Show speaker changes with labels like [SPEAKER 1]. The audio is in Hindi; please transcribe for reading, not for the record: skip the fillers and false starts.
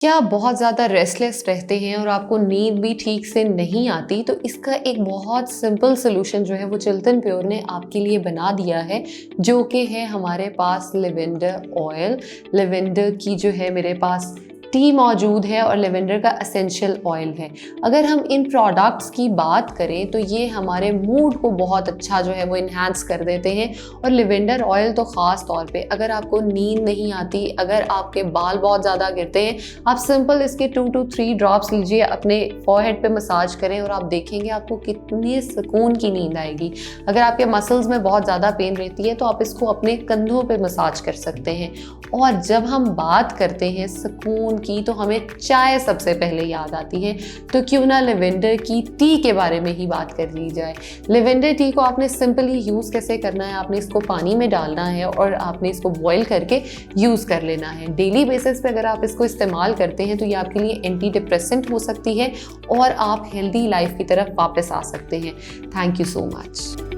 [SPEAKER 1] क्या आप बहुत ज़्यादा रेस्टलेस रहते हैं और आपको नींद भी ठीक से नहीं आती, तो इसका एक बहुत सिंपल सोल्यूशन जो है वो चिल्तन प्योर ने आपके लिए बना दिया है, जो कि है हमारे पास लेवेंडर ऑयल। लेवेंडर की जो है मेरे पास टी मौजूद है और लेवेंडर का एसेंशियल ऑयल है। अगर हम इन प्रोडक्ट्स की बात करें तो ये हमारे मूड को बहुत अच्छा जो है वो इन्हांस कर देते हैं। और लेवेंडर ऑयल तो ख़ास तौर पे अगर आपको नींद नहीं आती, अगर आपके बाल बहुत ज़्यादा गिरते हैं, आप सिंपल इसके 2 to 3 ड्रॉप्स लीजिए, अपने फॉरहेड पे मसाज करें और आप देखेंगे आपको कितने सुकून की नींद आएगी। अगर आपके मसल्स में बहुत ज़्यादा पेन रहती है तो आप इसको अपने कंधों पे मसाज कर सकते हैं। और जब हम बात करते हैं सुकून की तो हमें चाय सबसे पहले याद आती है, तो क्यों ना लेवेंडर की टी के बारे में ही बात कर ली जाए। लेवेंडर टी को आपने सिंपली यूज़ कैसे करना है, आपने इसको पानी में डालना है और आपने इसको बॉईल करके यूज़ कर लेना है। डेली बेसिस पे अगर आप इसको इस्तेमाल करते हैं तो ये आपके लिए एंटी डिप्रेसेंट हो सकती है और आप हेल्दी लाइफ की तरफ वापस आ सकते हैं। Thank you so much.